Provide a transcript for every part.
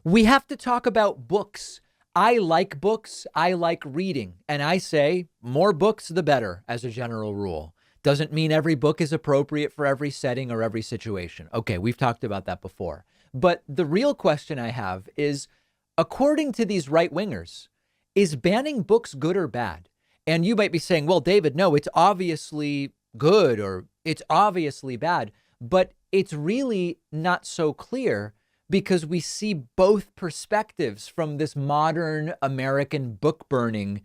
We have to talk about books. I like books. I like reading. And I say more books, the better, as a general rule. Doesn't mean every book is appropriate for every setting or every situation. Okay, we've talked about that before. But the real question I have is, according to these right wingers, is banning books good or bad? And you might be saying, well, David, no, it's obviously good or it's obviously bad. But it's really not so clear because we see both perspectives from this modern American book burning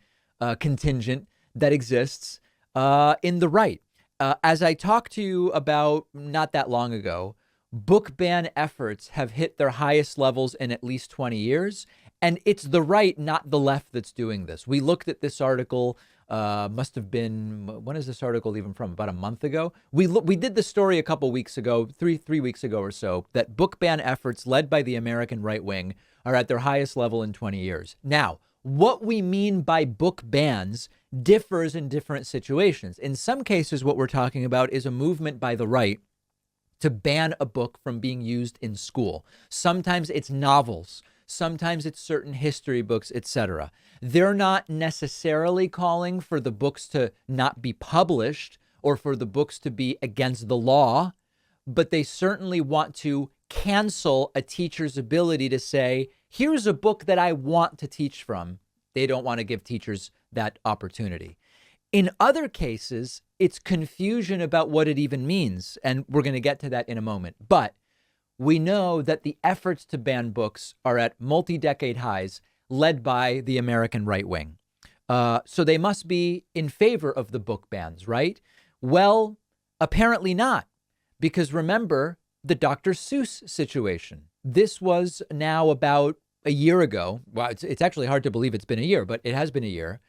contingent that exists in the right. As I talked to you about not that long ago, book ban efforts have hit their highest levels in at least 20 years. And it's the right, not the left, that's doing this. We looked at this article, must have been, when is this article even from? About a month ago. We did the story a couple weeks ago, three weeks ago or so, that book ban efforts led by the American right wing are at their highest level in 20 years. Now, what we mean by book bans differs in different situations. In some cases, what we're talking about is a movement by the right to ban a book from being used in school. Sometimes it's novels. Sometimes it's certain history books, etc. They're not necessarily calling for the books to not be published or for the books to be against the law, but they certainly want to cancel a teacher's ability to say, here's a book that I want to teach from. They don't want to give teachers that opportunity. In other cases, it's confusion about what it even means, and we're going to get to that in a moment. But we know that the efforts to ban books are at multi-decade highs, led by the American right wing. So they must be in favor of the book bans, right? Well, apparently not, because remember the Dr. Seuss situation. This was now about a year ago. Well, it's actually hard to believe it's been a year, but it has been a year,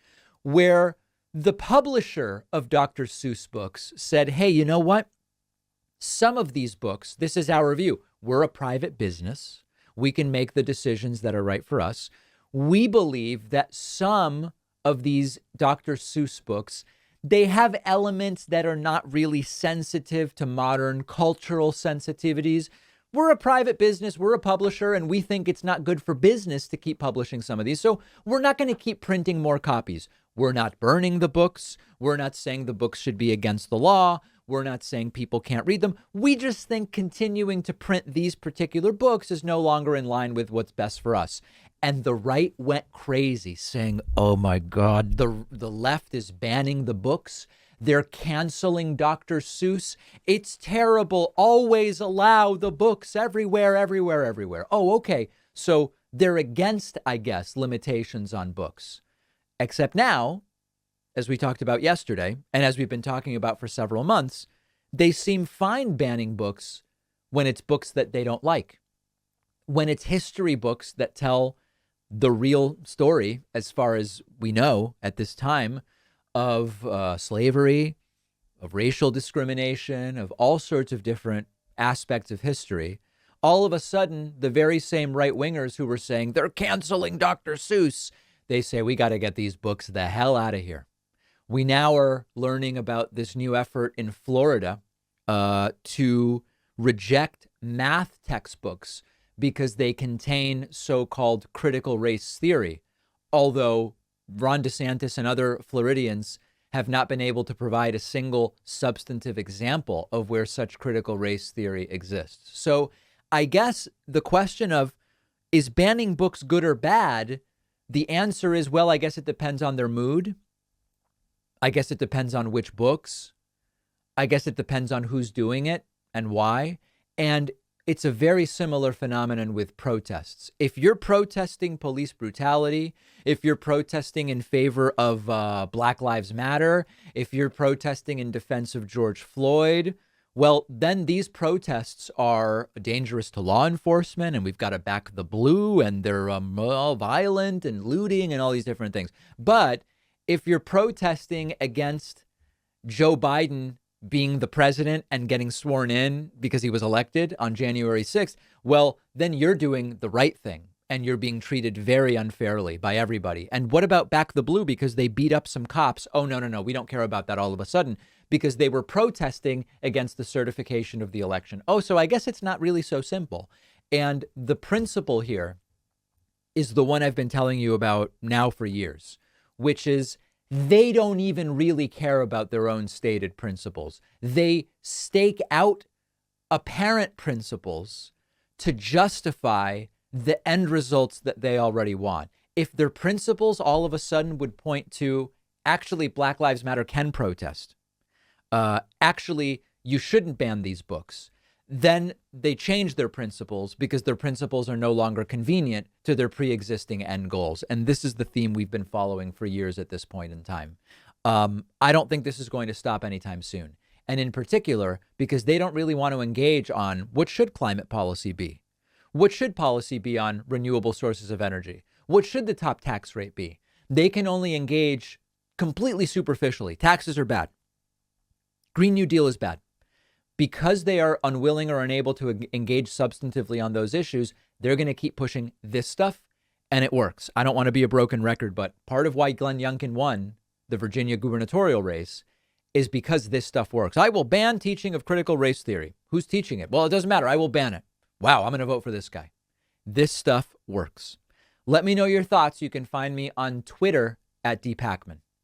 where the publisher of Dr. Seuss books said, hey, you know what? Some of these books, this is our view. We're a private business. We can make the decisions that are right for us. We believe that some of these Dr. Seuss books, they have elements that are not really sensitive to modern cultural sensitivities. We're a private business, we're a publisher, and we think it's not good for business to keep publishing some of these. So we're not going to keep printing more copies. We're not burning the books. We're not saying the books should be against the law. We're not saying people can't read them. We just think continuing to print these particular books is no longer in line with what's best for us. And the right went crazy saying, oh my God, the left is banning the books. They're canceling Dr. Seuss. It's terrible. Always allow the books everywhere, everywhere, everywhere. Oh, okay. So they're against, I guess, limitations on books. Except now, as we talked about yesterday, and as we've been talking about for several months, they seem fine banning books when it's books that they don't like. When it's history books that tell the real story, as far as we know at this time, of slavery, of racial discrimination, of all sorts of different aspects of history, all of a sudden, the very same right wingers who were saying they're canceling Dr. Seuss, they say, we got to get these books the hell out of here. We now are learning about this new effort in Florida to reject math textbooks because they contain so-called critical race theory, although Ron DeSantis and other Floridians have not been able to provide a single substantive example of where such critical race theory exists. So I guess the question of, is banning books good or bad? The answer is, well, I guess it depends on their mood. I guess it depends on which books. I guess it depends on who's doing it and why. And it's a very similar phenomenon with protests. If you're protesting police brutality, if you're protesting in favor of Black Lives Matter, if you're protesting in defense of George Floyd, well, then these protests are dangerous to law enforcement, and we've got to back the blue, and they're all violent and looting and all these different things. But if you're protesting against Joe Biden being the president and getting sworn in because he was elected on January 6th, well, then you're doing the right thing and you're being treated very unfairly by everybody. And what about back the blue because they beat up some cops? Oh, no, we don't care about that all of a sudden because they were protesting against the certification of the election. Oh, so I guess it's not really so simple. And the principle here is the one I've been telling you about now for years, which is they don't even really care about their own stated principles. They stake out apparent principles to justify the end results that they already want. If their principles all of a sudden would point to, actually, Black Lives Matter can protest, actually, you shouldn't ban these books, then they change their principles because their principles are no longer convenient to their pre-existing end goals. And this is the theme we've been following for years at this point in time. I don't think this is going to stop anytime soon. And in particular, because they don't really want to engage on what should climate policy be? What should policy be on renewable sources of energy? What should the top tax rate be? They can only engage completely superficially. Taxes are bad. Green New Deal is bad. Because they are unwilling or unable to engage substantively on those issues, they're going to keep pushing this stuff, and it works. I don't want to be a broken record, but part of why Glenn Youngkin won the Virginia gubernatorial race is because this stuff works. I will ban teaching of critical race theory. Who's teaching it? Well, it doesn't matter. I will ban it. Wow, I'm going to vote for this guy. This stuff works. Let me know your thoughts. You can find me on Twitter at dpacman.